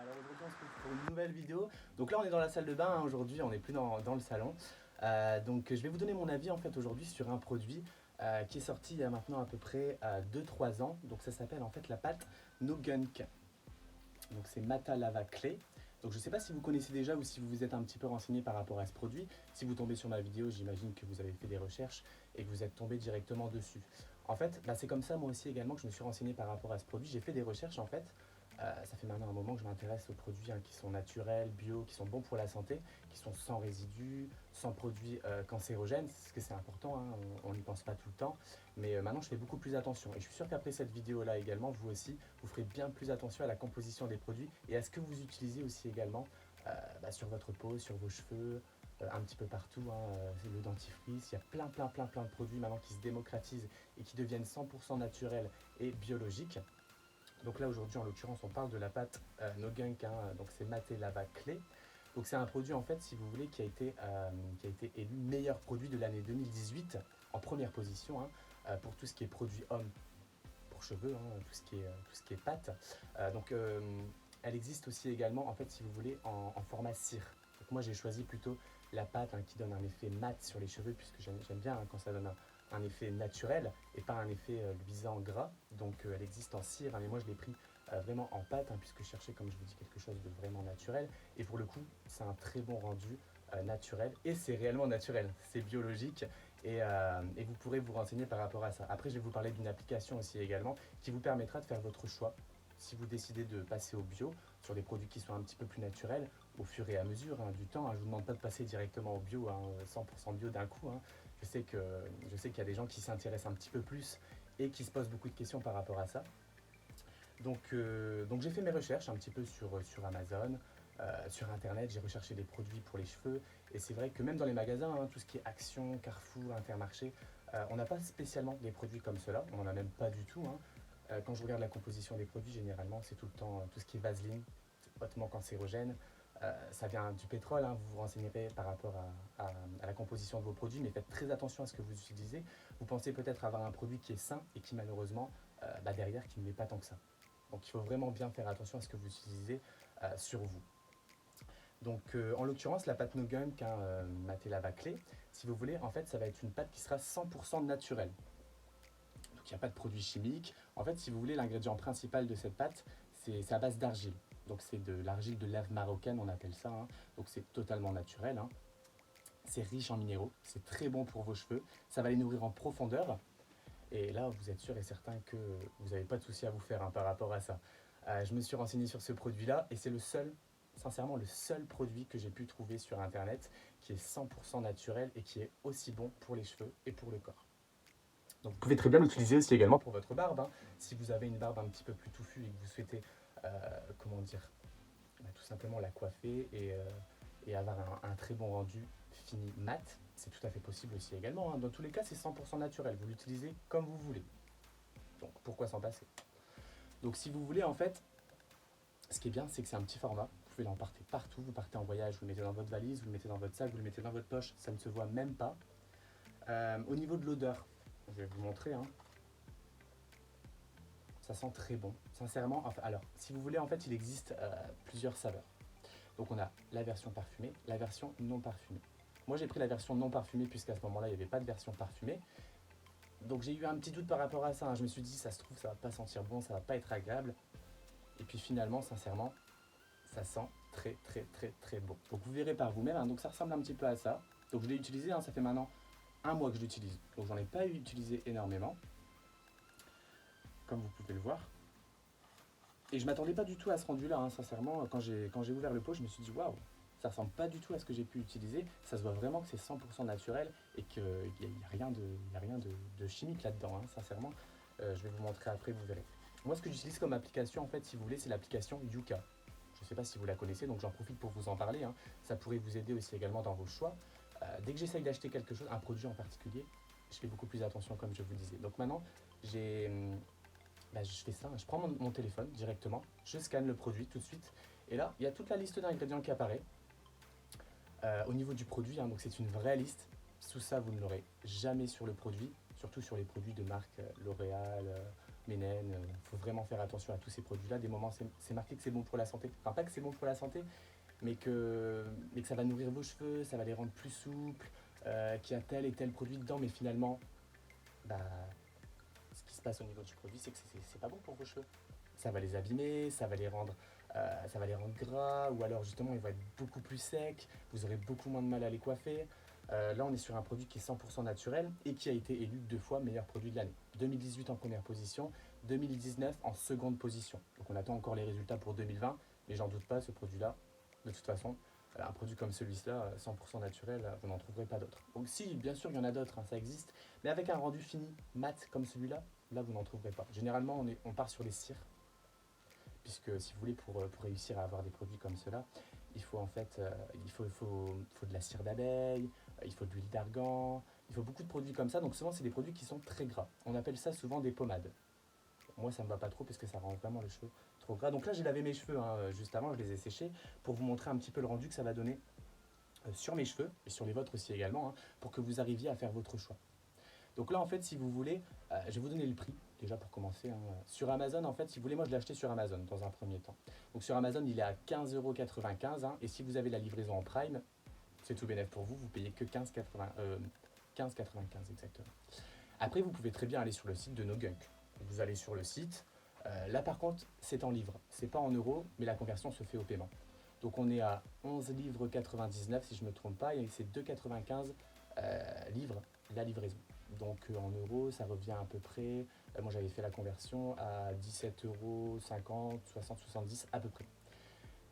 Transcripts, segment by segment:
Alors aujourd'hui on se retrouve pour une nouvelle vidéo. Donc là on est dans la salle de bain, hein. Aujourd'hui on n'est plus dans le salon. Donc je vais vous donner mon avis en fait aujourd'hui sur un produit qui est sorti il y a maintenant à peu près 2-3 ans. Donc ça s'appelle en fait la pâte No Gunk. Donc c'est Mata Lava Clay. Donc je ne sais pas si vous connaissez déjà ou si vous vous êtes un petit peu renseigné par rapport à ce produit. Si vous tombez sur ma vidéo, j'imagine que vous avez fait des recherches et que vous êtes tombé directement dessus. En fait, c'est comme ça moi aussi également que je me suis renseigné par rapport à ce produit. J'ai fait des recherches en fait. Ça fait maintenant un moment que je m'intéresse aux produits qui sont naturels, bio, qui sont bons pour la santé, qui sont sans résidus, sans produits cancérogènes, parce que c'est important, hein, on n'y pense pas tout le temps. Mais maintenant, je fais beaucoup plus attention. Et je suis sûr qu'après cette vidéo-là également, vous aussi, vous ferez bien plus attention à la composition des produits et à ce que vous utilisez aussi également sur votre peau, sur vos cheveux, un petit peu partout, hein, le dentifrice. Il y a plein de produits maintenant qui se démocratisent et qui deviennent 100% naturels et biologiques. Donc là aujourd'hui en l'occurrence on parle de la pâte No Gunk, hein, donc c'est Maté Lava Clay. Donc c'est un produit en fait si vous voulez qui a été élu meilleur produit de l'année 2018 en première position, hein, pour tout ce qui est produit homme pour cheveux, hein, tout ce qui est pâte. Elle existe aussi également en fait si vous voulez en format cire. Donc moi j'ai choisi plutôt la pâte, hein, qui donne un effet mat sur les cheveux puisque j'aime bien, hein, quand ça donne un effet naturel et pas un effet luisant gras. Donc elle existe en cire, hein, mais moi je l'ai pris vraiment en pâte, hein, puisque je cherchais comme je vous dis quelque chose de vraiment naturel. Et pour le coup c'est un très bon rendu naturel et c'est réellement naturel, c'est biologique et vous pourrez vous renseigner par rapport à ça. Après je vais vous parler d'une application aussi également qui vous permettra de faire votre choix. Si vous décidez de passer au bio, sur des produits qui sont un petit peu plus naturels, au fur et à mesure, hein, du temps, hein, je ne vous demande pas de passer directement au bio, hein, 100% bio d'un coup, hein. Je sais qu'il y a des gens qui s'intéressent un petit peu plus et qui se posent beaucoup de questions par rapport à ça. Donc j'ai fait mes recherches un petit peu sur Amazon, sur Internet, j'ai recherché des produits pour les cheveux. Et c'est vrai que même dans les magasins, hein, tout ce qui est Action, Carrefour, Intermarché, on n'a pas spécialement des produits comme cela, on n'en a même pas du tout, hein. Quand je regarde la composition des produits, généralement, c'est tout le temps tout ce qui est Vaseline, c'est hautement cancérogène. Ça vient du pétrole, hein, vous vous renseignerez par rapport à la composition de vos produits, mais faites très attention à ce que vous utilisez. Vous pensez peut-être avoir un produit qui est sain et qui malheureusement, derrière, qui ne l'est pas tant que ça. Donc il faut vraiment bien faire attention à ce que vous utilisez sur vous. Donc en l'occurrence, la pâte No Gunk, hein, Maté Lava Clay, si vous voulez, en fait, ça va être une pâte qui sera 100% naturelle. Donc il n'y a pas de produits chimiques. En fait, si vous voulez, l'ingrédient principal de cette pâte, c'est à base d'argile. Donc c'est de l'argile de lave marocaine, on appelle ça, hein. Donc c'est totalement naturel, hein. C'est riche en minéraux, c'est très bon pour vos cheveux. Ça va les nourrir en profondeur. Et là, vous êtes sûr et certain que vous n'avez pas de souci à vous faire, hein, par rapport à ça. Je me suis renseigné sur ce produit-là et c'est le seul, sincèrement, le seul produit que j'ai pu trouver sur Internet qui est 100% naturel et qui est aussi bon pour les cheveux et pour le corps. Donc vous pouvez très bien l'utiliser aussi également pour votre barbe, hein. Si vous avez une barbe un petit peu plus touffue et que vous souhaitez, comment dire, tout simplement la coiffer et avoir un très bon rendu fini mat, c'est tout à fait possible aussi également, hein. Dans tous les cas, c'est 100% naturel. Vous l'utilisez comme vous voulez. Donc pourquoi s'en passer? Donc si vous voulez, en fait, ce qui est bien, c'est que c'est un petit format. Vous pouvez l'emporter partout. Vous partez en voyage, vous le mettez dans votre valise, vous le mettez dans votre sac, vous le mettez dans votre poche. Ça ne se voit même pas. Au niveau de l'odeur, je vais vous montrer, hein. Ça sent très bon. Sincèrement, enfin, alors, si vous voulez, en fait, il existe plusieurs saveurs. Donc on a la version parfumée, la version non parfumée. Moi j'ai pris la version non parfumée puisqu'à ce moment-là il n'y avait pas de version parfumée. Donc j'ai eu un petit doute par rapport à ça, hein. Je me suis dit ça se trouve ça va pas sentir bon, ça va pas être agréable. Et puis finalement, sincèrement, ça sent très bon. Donc vous verrez par vous-même, hein. Donc ça ressemble un petit peu à ça. Donc je l'ai utilisé, hein, ça fait maintenant un mois que je l'utilise. Donc j'en ai pas utilisé énormément, comme vous pouvez le voir. Et je m'attendais pas du tout à ce rendu-là, hein, sincèrement. Quand j'ai ouvert le pot, je me suis dit waouh, ça ressemble pas du tout à ce que j'ai pu utiliser. Ça se voit vraiment que c'est 100% naturel et qu'il n'y a rien de chimique là-dedans, hein, sincèrement. Je vais vous montrer après, vous verrez. Moi, ce que j'utilise comme application, en fait, si vous voulez, c'est l'application Yuka. Je ne sais pas si vous la connaissez, donc j'en profite pour vous en parler, hein. Ça pourrait vous aider aussi également dans vos choix. Dès que j'essaye d'acheter quelque chose, un produit en particulier, je fais beaucoup plus attention, comme je vous le disais. Donc maintenant, je fais ça, je prends mon téléphone directement, je scanne le produit tout de suite, et là, il y a toute la liste d'ingrédients qui apparaît au niveau du produit, hein. Donc c'est une vraie liste. Tout ça, vous ne l'aurez jamais sur le produit. surtout sur les produits de marque L'Oréal, Ménène. Il faut vraiment faire attention à tous ces produits-là. Des moments, c'est marqué que c'est bon pour la santé. Enfin, pas que c'est bon pour la santé, mais que ça va nourrir vos cheveux, ça va les rendre plus souples, qu'il y a tel et tel produit dedans, mais finalement, bah, ce qui se passe au niveau du produit, c'est que c'est pas bon pour vos cheveux. Ça va les abîmer, ça va les rendre gras, ou alors justement ils vont être beaucoup plus secs, vous aurez beaucoup moins de mal à les coiffer. Là, on est sur un produit qui est 100% naturel et qui a été élu 2 fois meilleur produit de l'année. 2018 en première position, 2019 en seconde position. Donc on attend encore les résultats pour 2020, mais j'en doute pas, ce produit-là, de toute façon, un produit comme celui-là, 100% naturel, vous n'en trouverez pas d'autres. Donc si, bien sûr, il y en a d'autres, hein, ça existe, mais avec un rendu fini mat comme celui-là, là, vous n'en trouverez pas. Généralement, on part sur les cires, puisque si vous voulez, pour réussir à avoir des produits comme cela, il faut en fait il faut de la cire d'abeille, il faut de l'huile d'argan, il faut beaucoup de produits comme ça. Donc souvent, c'est des produits qui sont très gras. On appelle ça souvent des pommades. Moi, ça me va pas trop parce que ça rend vraiment les cheveux trop gras. Donc là, j'ai lavé mes cheveux juste avant, je les ai séchés pour vous montrer un petit peu le rendu que ça va donner sur mes cheveux et sur les vôtres aussi également, hein, pour que vous arriviez à faire votre choix. Donc là, en fait, si vous voulez, je vais vous donner le prix, déjà pour commencer, hein. Sur Amazon, en fait, si vous voulez, moi je l'ai acheté sur Amazon dans un premier temps. Donc sur Amazon, il est à 15,95 €, hein, et si vous avez la livraison en Prime, c'est tout bénef pour vous, vous payez que 15,95 exactement. Après, vous pouvez très bien aller sur le site de NoGunk. Vous allez sur le site, là par contre, c'est en livres, c'est pas en euros, mais la conversion se fait au paiement. Donc on est à 11 livres 99 si je ne me trompe pas, et c'est 2,95 livres la livraison. Donc en euros, ça revient à peu près, moi j'avais fait la conversion à 17,50 €, 60, 70 à peu près.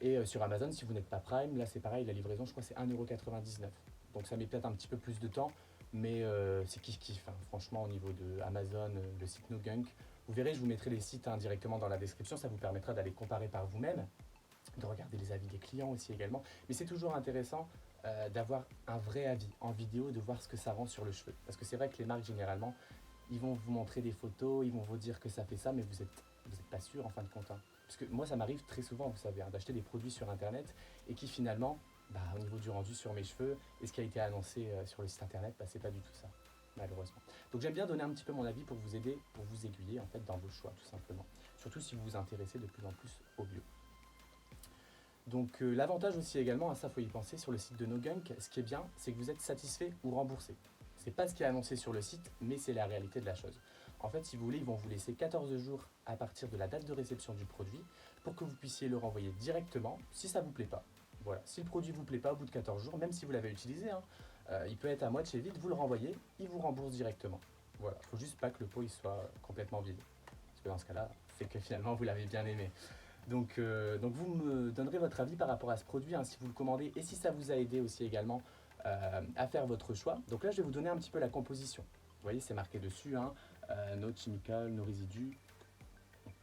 Et sur Amazon, si vous n'êtes pas Prime, là c'est pareil, la livraison je crois c'est 1,99 €. Donc ça met peut-être un petit peu plus de temps, mais c'est kiff-kiff, hein. Franchement au niveau de Amazon, le site NoGunk, vous verrez, je vous mettrai les sites directement dans la description, ça vous permettra d'aller comparer par vous-même, de regarder les avis des clients aussi également. Mais c'est toujours intéressant d'avoir un vrai avis en vidéo, de voir ce que ça rend sur le cheveu. Parce que c'est vrai que les marques, généralement, ils vont vous montrer des photos, ils vont vous dire que ça fait ça, mais vous êtes pas sûr en fin de compte, hein. Parce que moi, ça m'arrive très souvent, vous savez, hein, d'acheter des produits sur Internet et qui finalement, au niveau du rendu sur mes cheveux et ce qui a été annoncé sur le site Internet, c'est pas du tout ça, malheureusement. Donc j'aime bien donner un petit peu mon avis pour vous aider, pour vous aiguiller en fait dans vos choix, tout simplement. Surtout si vous vous intéressez de plus en plus au bio. Donc l'avantage aussi également, à ça faut y penser, sur le site de NoGunk, ce qui est bien, c'est que vous êtes satisfait ou remboursé. C'est pas ce qui est annoncé sur le site, mais c'est la réalité de la chose. En fait, si vous voulez, ils vont vous laisser 14 jours à partir de la date de réception du produit pour que vous puissiez le renvoyer directement si ça vous plaît pas. Voilà, si le produit vous plaît pas au bout de 14 jours, même si vous l'avez utilisé, hein, il peut être à moitié vide, vous le renvoyez, il vous rembourse directement. Voilà, faut juste pas que le pot il soit complètement vide. Parce que dans ce cas-là, c'est que finalement vous l'avez bien aimé. Donc vous me donnerez votre avis par rapport à ce produit, hein, si vous le commandez et si ça vous a aidé aussi également à faire votre choix. Donc là, je vais vous donner un petit peu la composition. Vous voyez, c'est marqué dessus, hein, no chemical, no résidus.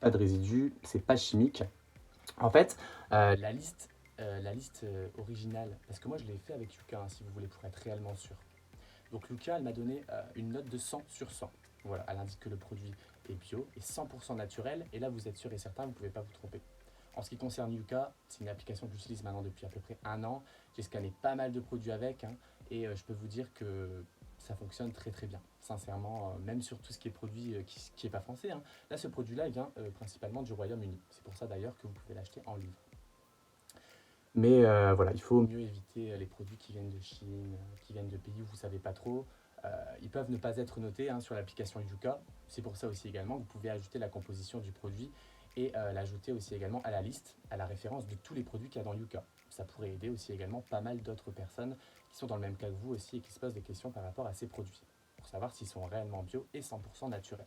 Pas de résidus, c'est pas chimique. En fait, la liste originale, parce que moi je l'ai fait avec Yuka, hein, si vous voulez, pour être réellement sûr. Donc Yuka, elle m'a donné une note de 100 sur 100. Voilà, elle indique que le produit est bio et 100% naturel. Et là, vous êtes sûr et certain, vous ne pouvez pas vous tromper. En ce qui concerne Yuka, c'est une application que j'utilise maintenant depuis à peu près un an. J'ai scanné pas mal de produits avec, hein, et je peux vous dire que ça fonctionne très très bien. Sincèrement, même sur tout ce qui est produit qui n'est pas français, hein. Là, ce produit-là, il vient principalement du Royaume-Uni. C'est pour ça d'ailleurs que vous pouvez l'acheter en livre. Mais voilà, il faut mieux éviter les produits qui viennent de Chine, qui viennent de pays où vous ne savez pas trop. Ils peuvent ne pas être notés, hein, sur l'application Yuka. C'est pour ça aussi également que vous pouvez ajouter la composition du produit et l'ajouter aussi également à la liste, à la référence de tous les produits qu'il y a dans Yuka. Ça pourrait aider aussi également pas mal d'autres personnes qui sont dans le même cas que vous aussi et qui se posent des questions par rapport à ces produits, pour savoir s'ils sont réellement bio et 100% naturels.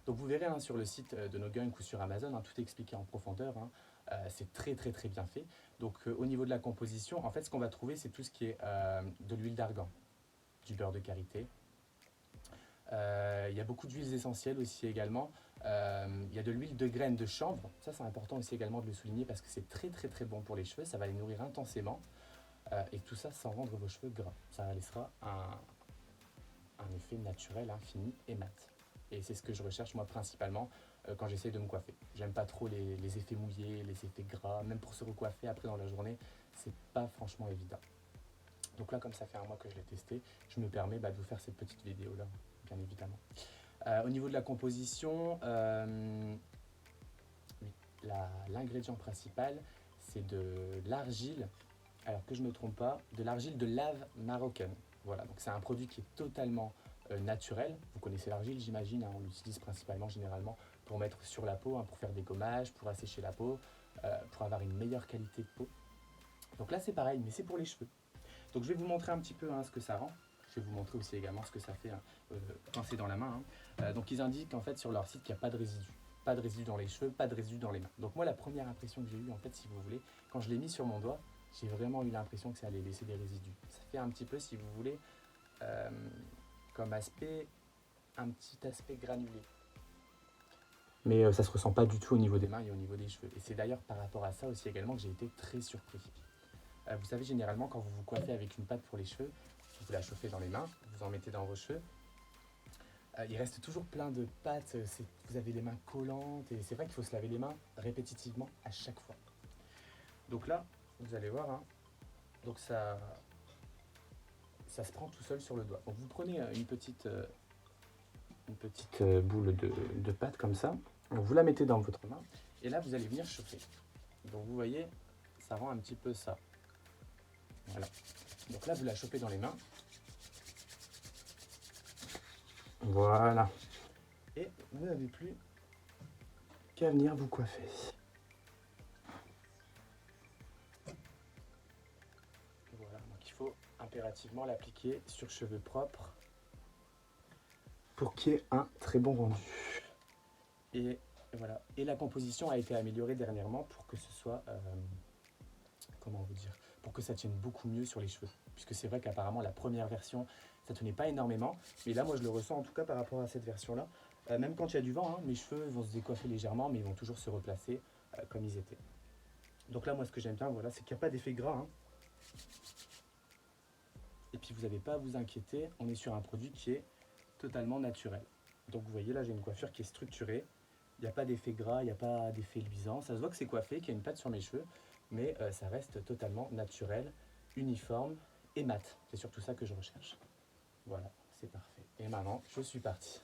Donc vous verrez, hein, sur le site de NoGunk ou sur Amazon, hein, tout est expliqué en profondeur, hein. C'est très très très bien fait. Donc au niveau de la composition, en fait ce qu'on va trouver, c'est tout ce qui est de l'huile d'argan, du beurre de karité. Il y a beaucoup d'huiles essentielles aussi également. Il y a de l'huile de graines de chanvre. Ça c'est important aussi également de le souligner parce que c'est très très très bon pour les cheveux. Ça va les nourrir intensément. Et tout ça sans rendre vos cheveux gras. Ça laissera un effet naturel, infini et mat. Et c'est ce que je recherche moi principalement quand j'essaye de me coiffer. J'aime pas trop les effets mouillés, les effets gras, même pour se recoiffer après dans la journée, c'est pas franchement évident. Donc là, comme ça fait un mois que je l'ai testé, je me permets de vous faire cette petite vidéo là. bien évidemment. Au niveau de la composition, l'ingrédient principal, c'est de l'argile, alors que je ne me trompe pas, de l'argile de lave marocaine. Voilà, donc c'est un produit qui est totalement naturel. Vous connaissez l'argile, j'imagine, hein, on l'utilise principalement, généralement, pour mettre sur la peau, hein, pour faire des gommages, pour assécher la peau, pour avoir une meilleure qualité de peau. Donc là, c'est pareil, mais c'est pour les cheveux. Donc je vais vous montrer un petit peu ce que ça rend. Je vais vous montrer aussi également ce que ça fait quand c'est dans la main. Donc ils indiquent en fait sur leur site qu'il n'y a pas de résidus. Pas de résidus dans les cheveux, pas de résidus dans les mains. Donc moi, la première impression que j'ai eue, en fait, si vous voulez, quand je l'ai mis sur mon doigt, j'ai vraiment eu l'impression que ça allait laisser des résidus. Ça fait un petit peu, si vous voulez, comme aspect, un petit aspect granulé. Mais ça ne se ressent pas du tout au niveau des mains et au niveau des cheveux. Et c'est d'ailleurs par rapport à ça aussi également que j'ai été très surpris. Vous savez, généralement, quand vous vous coiffez avec une pâte pour les cheveux, vous la chauffez dans les mains, vous en mettez dans vos cheveux. Il reste toujours plein de pâtes, vous avez les mains collantes et c'est vrai qu'il faut se laver les mains répétitivement à chaque fois. Donc là, vous allez voir, donc ça se prend tout seul sur le doigt. Donc vous prenez une petite boule de pâte comme ça, vous la mettez dans votre main et là vous allez venir chauffer. Donc vous voyez, ça rend un petit peu ça. Voilà. Donc là, vous la chopez dans les mains. Voilà. Et vous n'avez plus qu'à venir vous coiffer. Voilà, donc il faut impérativement l'appliquer sur cheveux propres pour qu'il y ait un très bon rendu. Et voilà. Et la composition a été améliorée dernièrement pour que ce soit... comment vous dire, pour que ça tienne beaucoup mieux sur les cheveux. Puisque c'est vrai qu'apparemment la première version, ça tenait pas énormément. Mais là, moi, je le ressens en tout cas par rapport à cette version-là. Même quand il y a du vent, mes cheveux vont se décoiffer légèrement, mais ils vont toujours se replacer comme ils étaient. Donc là, moi, ce que j'aime bien, voilà, c'est qu'il n'y a pas d'effet gras. Et puis, vous n'avez pas à vous inquiéter. On est sur un produit qui est totalement naturel. Donc, vous voyez, là, j'ai une coiffure qui est structurée. Il n'y a pas d'effet gras, il n'y a pas d'effet luisant. Ça se voit que c'est coiffé, qu'il y a une pâte sur mes cheveux. Mais ça reste totalement naturel, uniforme et mat. C'est surtout ça que je recherche. Voilà, c'est parfait. Et maintenant, je suis parti.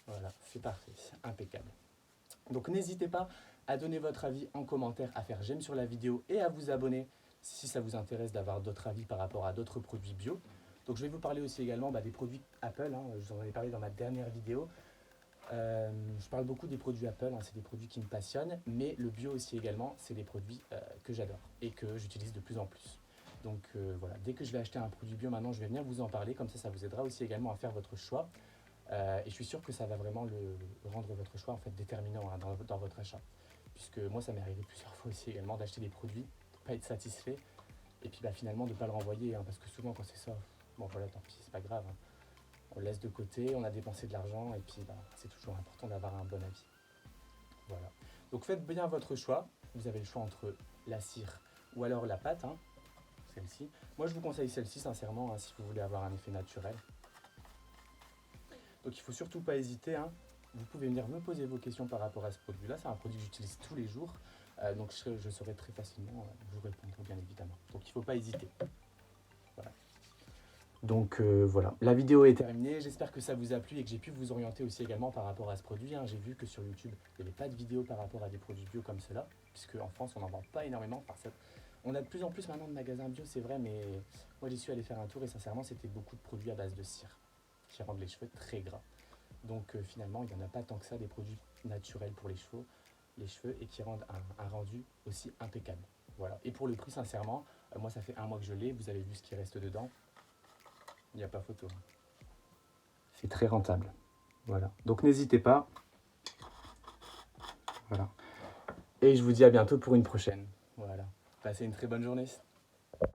Voilà, c'est parfait, impeccable. Donc n'hésitez pas à donner votre avis en commentaire, à faire j'aime sur la vidéo et à vous abonner si ça vous intéresse d'avoir d'autres avis par rapport à d'autres produits bio. Donc je vais vous parler aussi également des produits Apple, je vous en ai parlé dans ma dernière vidéo. Je parle beaucoup des produits Apple, c'est des produits qui me passionnent, mais le bio aussi également, c'est des produits que j'adore et que j'utilise de plus en plus. Donc voilà, dès que je vais acheter un produit bio maintenant, je vais venir vous en parler, comme ça vous aidera aussi également à faire votre choix. Et je suis sûr que ça va vraiment rendre votre choix en fait déterminant dans votre achat. Puisque moi, ça m'est arrivé plusieurs fois aussi également d'acheter des produits, de ne pas être satisfait, et puis finalement de ne pas le renvoyer, parce que souvent quand c'est ça, bon voilà, tant pis, c'est pas grave. On le laisse de côté, on a dépensé de l'argent et puis c'est toujours important d'avoir un bon avis. Voilà. Donc faites bien votre choix. Vous avez le choix entre la cire ou alors la pâte, celle-ci. Moi je vous conseille celle-ci sincèrement si vous voulez avoir un effet naturel. Donc il ne faut surtout pas hésiter. Vous pouvez venir me poser vos questions par rapport à ce produit-là. C'est un produit que j'utilise tous les jours. Donc je saurai très facilement vous répondre bien évidemment. Donc il ne faut pas hésiter. Voilà. Donc voilà, la vidéo est terminée, j'espère que ça vous a plu et que j'ai pu vous orienter aussi également par rapport à ce produit. J'ai vu que sur YouTube, il n'y avait pas de vidéo par rapport à des produits bio comme cela, puisque en France, on n'en vend pas énormément. On a de plus en plus maintenant de magasins bio, c'est vrai, mais moi j'y suis allé faire un tour et sincèrement, c'était beaucoup de produits à base de cire, qui rendent les cheveux très gras. Donc finalement, il n'y en a pas tant que ça des produits naturels pour les cheveux et qui rendent un rendu aussi impeccable. Voilà. Et pour le prix, sincèrement, moi ça fait 1 mois que je l'ai, vous avez vu ce qui reste dedans. Il n'y a pas photo. C'est très rentable. Voilà. Donc n'hésitez pas. Voilà. Et je vous dis à bientôt pour une prochaine. Voilà. Passez une très bonne journée.